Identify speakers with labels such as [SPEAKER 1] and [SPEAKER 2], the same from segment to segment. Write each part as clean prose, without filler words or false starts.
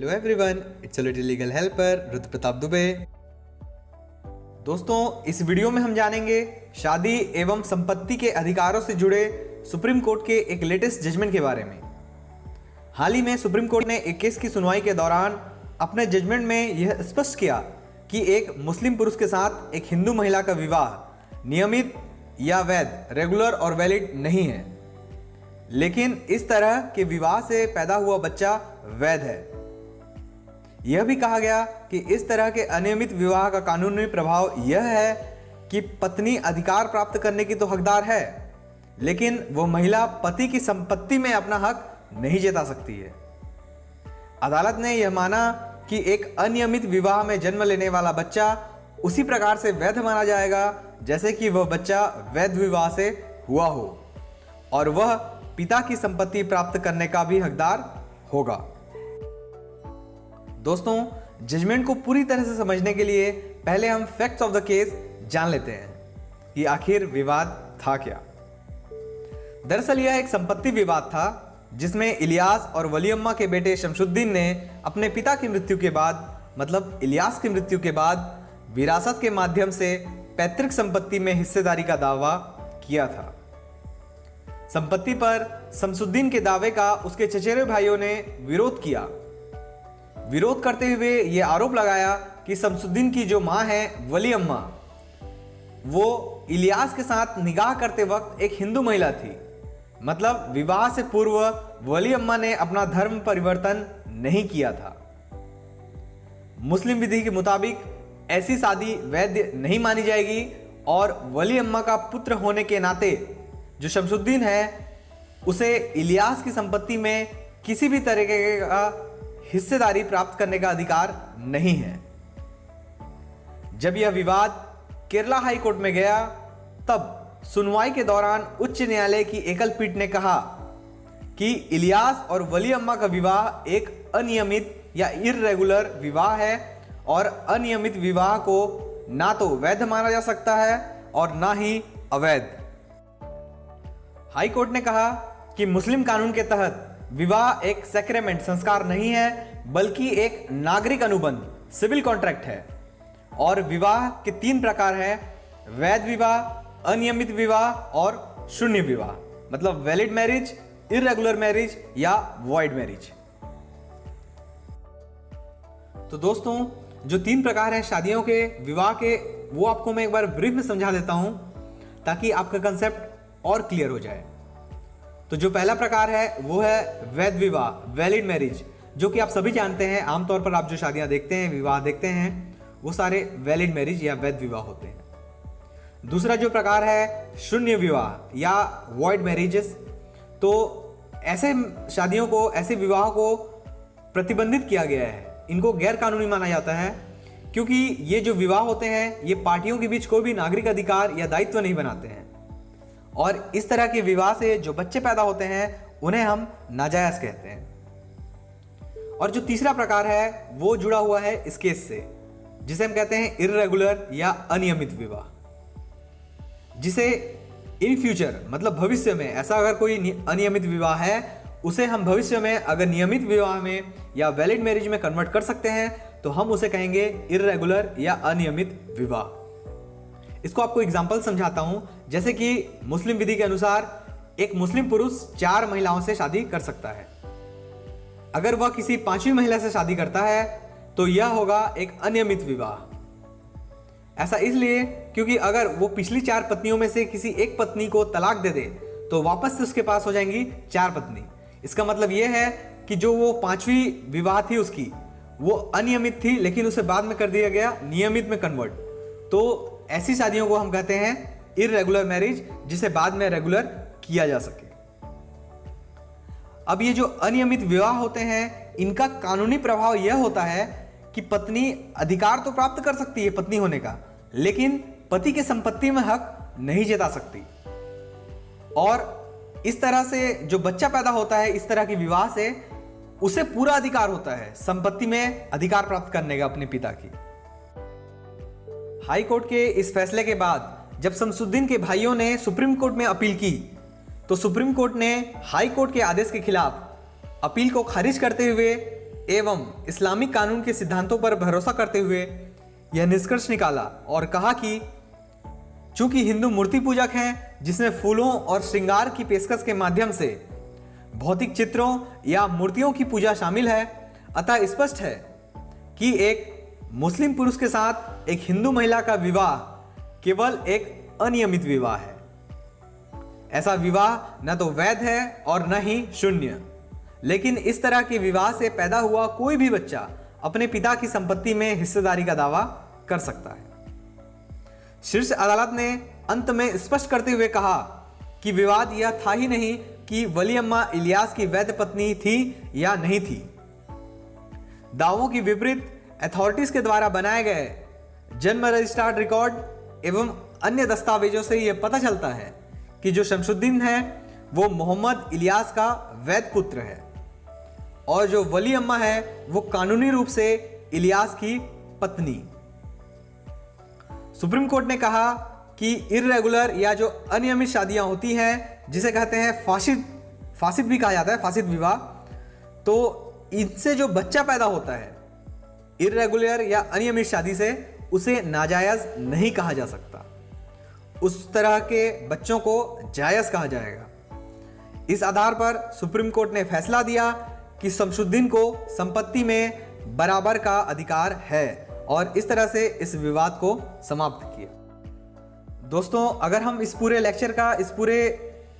[SPEAKER 1] Hello everyone, it's a little legal helper Rudra Pratap Dubey. दोस्तों, इस video में हम जानेंगे शादी एवं संपत्ति के अधिकारों से जुड़े सुप्रीम कोर्ट के एक लेटेस्ट जजमेंट के बारे में। हाल ही में सुप्रीम कोर्ट ने एक केस की सुनवाई के दौरान अपने जजमेंट में यह स्पष्ट किया कि एक मुस्लिम पुरुष के साथ एक हिंदू महिला का विवाह नियमित या वैध, रेगुलर और वैलिड नहीं है, लेकिन इस तरह के विवाह से पैदा हुआ बच्चा वैध है। यह भी कहा गया कि इस तरह के अनियमित विवाह का कानूनी प्रभाव यह है कि पत्नी अधिकार प्राप्त करने की तो हकदार है, लेकिन वो महिला पति की संपत्ति में अपना हक नहीं जता सकती है। अदालत ने यह माना कि एक अनियमित विवाह में जन्म लेने वाला बच्चा उसी प्रकार से वैध माना जाएगा जैसे कि वह बच्चा वैध विवाह से हुआ हो और वह पिता की संपत्ति प्राप्त करने का भी हकदार होगा। दोस्तों, जजमेंट को पूरी तरह से समझने के लिए पहले हम फैक्ट्स ऑफ द केस जान लेते हैं कि आखिर विवाद था क्या। दरअसल यह एक संपत्ति विवाद था जिसमें इलियास और वलीअम्मा के बेटे शमसुद्दीन ने अपने पिता की मृत्यु के बाद, मतलब इलियास की मृत्यु के बाद, विरासत के माध्यम से पैतृक संपत्ति में हिस्सेदारी का दावा किया था। संपत्ति पर शमसुद्दीन के दावे का उसके चचेरे भाइयों ने विरोध किया। विरोध करते हुए यह आरोप लगाया कि शमसुद्दीन की जो मां है वलीअम्मा, वो इलियास के साथ निकाह करते वक्त एक हिंदू महिला थी। मतलब विवाह से पूर्व वलीअम्मा ने अपना धर्म परिवर्तन नहीं किया था। मुस्लिम विधि के मुताबिक ऐसी शादी वैध नहीं मानी जाएगी और वलीअम्मा का पुत्र होने के नाते जो शमसुद्दीन है उसे इलियास की संपत्ति में किसी भी तरीके का हिस्सेदारी प्राप्त करने का अधिकार नहीं है। जब यह विवाद केरला हाई कोर्ट में गया तब सुनवाई के दौरान उच्च न्यायालय की एकल पीठ ने कहा कि इलियास और वलीअम्मा का विवाह एक अनियमित या इर्रेगुलर विवाह है और अनियमित विवाह को ना तो वैध माना जा सकता है और ना ही अवैध। हाई कोर्ट ने कहा कि मुस्लिम कानून के तहत विवाह एक सैक्रेमेंट संस्कार नहीं है, बल्कि एक नागरिक अनुबंध सिविल कॉन्ट्रैक्ट है और विवाह के 3 प्रकार हैं: वैध विवाह, अनियमित विवाह और शून्य विवाह, मतलब वैलिड मैरिज, इर्रेगुलर मैरिज या वॉइड मैरिज। तो दोस्तों, जो 3 प्रकार हैं शादियों के, विवाह के, वो आपको मैं एक बार ब्रीफ में समझा देता हूं ताकि आपका कंसेप्ट और क्लियर हो जाए। तो जो पहला प्रकार है वो है वैध विवाह, वैलिड मैरिज, जो कि आप सभी जानते हैं। आमतौर पर आप जो शादियां देखते हैं, विवाह देखते हैं, वो सारे वैलिड मैरिज या वैध विवाह होते हैं। दूसरा जो प्रकार है शून्य विवाह या वॉइड मैरिजेस, तो ऐसे शादियों को, ऐसे विवाह को प्रतिबंधित किया गया है। इनको गैर कानूनी माना जाता है क्योंकि ये जो विवाह होते हैं ये पार्टियों के बीच कोई भी नागरिक अधिकार या दायित्व नहीं बनाते हैं और इस तरह के विवाह से जो बच्चे पैदा होते हैं उन्हें हम नाजायज कहते हैं। और जो तीसरा प्रकार है वो जुड़ा हुआ है इस केस से, जिसे हम कहते हैं इर्रेगुलर या अनियमित विवाह, जिसे इन फ्यूचर, मतलब भविष्य में, ऐसा अगर कोई अनियमित विवाह है उसे हम भविष्य में अगर नियमित विवाह में या वैलिड मैरिज में कन्वर्ट कर सकते हैं तो हम उसे कहेंगे इर्रेगुलर या अनियमित विवाह। इसको आपको एग्जांपल समझाता हूं। जैसे कि मुस्लिम विधि के अनुसार एक मुस्लिम पुरुष 4 महिलाओं से शादी कर सकता है। अगर वह किसी 5वीं महिला से शादी करता है तो यह होगा एक अनियमित विवाह। ऐसा इसलिए क्योंकि अगर वो पिछली 4 पत्नियों में से किसी एक पत्नी को तलाक दे दे तो वापस से उसके पास हो जाएंगी 4 पत्नी। इसका मतलब यह है कि जो वो 5वीं विवाह थी उसकी, वो अनियमित थी लेकिन उसे बाद में कर दिया गया नियमित में कन्वर्ट। तो ऐसी शादियों को हम कहते हैं इर्रेगुलर मैरिज, जिसे बाद में रेगुलर किया जा सके। अब ये जो अनियमित विवाह होते हैं इनका कानूनी प्रभाव यह होता है कि पत्नी अधिकार तो प्राप्त कर सकती है पत्नी होने का, लेकिन पति के संपत्ति में हक नहीं जता सकती। और इस तरह से जो बच्चा पैदा होता है इस तरह के विवाह से, उसे पूरा अधिकार होता है संपत्ति में अधिकार प्राप्त करने का अपने पिता की। हाई कोर्ट के इस फैसले के बाद जब शमसुद्दीन के भाइयों ने सुप्रीम कोर्ट में अपील की तो सुप्रीम कोर्ट ने हाई कोर्ट के आदेश के खिलाफ अपील को खारिज करते हुए एवं इस्लामिक कानून के सिद्धांतों पर भरोसा करते हुए यह निष्कर्ष निकाला और कहा कि चूंकि हिंदू मूर्ति पूजक हैं जिसमें फूलों और श्रृंगार की पेशकश के माध्यम से भौतिक चित्रों या मूर्तियों की पूजा शामिल है, अतः स्पष्ट है कि एक मुस्लिम पुरुष के साथ एक हिंदू महिला का विवाह केवल एक अनियमित विवाह है। ऐसा विवाह न तो वैध है और न ही शून्य, लेकिन इस तरह के विवाह से पैदा हुआ कोई भी बच्चा अपने पिता की संपत्ति में हिस्सेदारी का दावा कर सकता है। शीर्ष अदालत ने अंत में स्पष्ट करते हुए कहा कि विवाद यह था ही नहीं कि वली अम्मा इलियास की वैध पत्नी थी या नहीं थी। दावों की विपरीत अथॉरिटीज के द्वारा बनाए गए जन्म रजिस्टर्ड रिकॉर्ड एवं अन्य दस्तावेजों से यह पता चलता है कि जो शमसुद्दीन है वो मोहम्मद इलियास का वैध पुत्र है और जो वली अम्मा है वो कानूनी रूप से इलियास की पत्नी। सुप्रीम कोर्ट ने कहा कि इर्रेगुलर या जो अनियमित शादियां होती हैं, जिसे कहते हैं फासिद भी कहा जाता है, फासिद विवाह, तो इनसे जो बच्चा पैदा होता है इर्रेगुलर या अनियमित शादी से, उसे नाजायज नहीं कहा जा सकता। उस तरह के बच्चों को जायज कहा जाएगा। इस आधार पर सुप्रीम कोर्ट ने फैसला दिया कि शमसुद्दीन को संपत्ति में बराबर का अधिकार है और इस तरह से इस विवाद को समाप्त किया। दोस्तों, अगर हम इस पूरे लेक्चर का, इस पूरे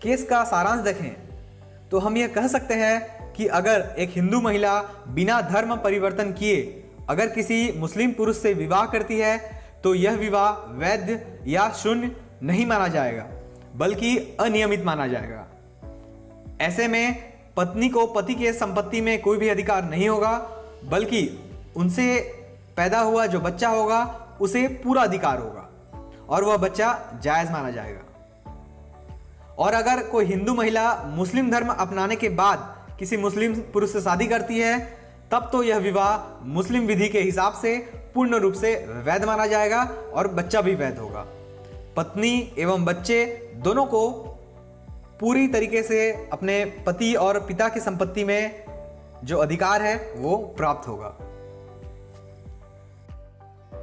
[SPEAKER 1] केस का सारांश देखें तो हम यह कह सकते हैं कि अगर एक हिंदू महिला बिना धर्म परिवर्तन किए अगर किसी मुस्लिम पुरुष से विवाह करती है तो यह विवाह वैध या शून्य नहीं माना जाएगा, बल्कि अनियमित माना जाएगा। ऐसे में पत्नी को पति के संपत्ति में कोई भी अधिकार नहीं होगा, बल्कि उनसे पैदा हुआ जो बच्चा होगा उसे पूरा अधिकार होगा और वह बच्चा जायज माना जाएगा। और अगर कोई हिंदू महिला मुस्लिम धर्म अपनाने के बाद किसी मुस्लिम पुरुष से शादी करती है, तब तो यह विवाह मुस्लिम विधि के हिसाब से पूर्ण रूप से वैध माना जाएगा और बच्चा भी वैध होगा। पत्नी एवं बच्चे दोनों को पूरी तरीके से अपने पति और पिता की संपत्ति में जो अधिकार है वो प्राप्त होगा।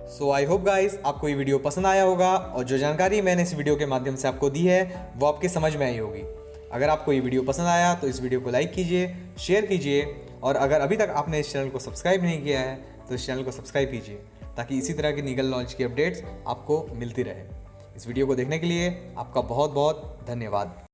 [SPEAKER 1] सो आई होप गाइस आपको ये वीडियो पसंद आया होगा और जो जानकारी मैंने इस वीडियो के माध्यम से आपको दी है वो आपके समझ में आई होगी। अगर आपको ये वीडियो पसंद आया तो इस वीडियो को लाइक कीजिए, शेयर कीजिए और अगर अभी तक आपने इस चैनल को सब्सक्राइब नहीं किया है तो इस चैनल को सब्सक्राइब कीजिए ताकि इसी तरह की लीगल नॉलेज की अपडेट्स आपको मिलती रहे। इस वीडियो को देखने के लिए आपका बहुत बहुत धन्यवाद।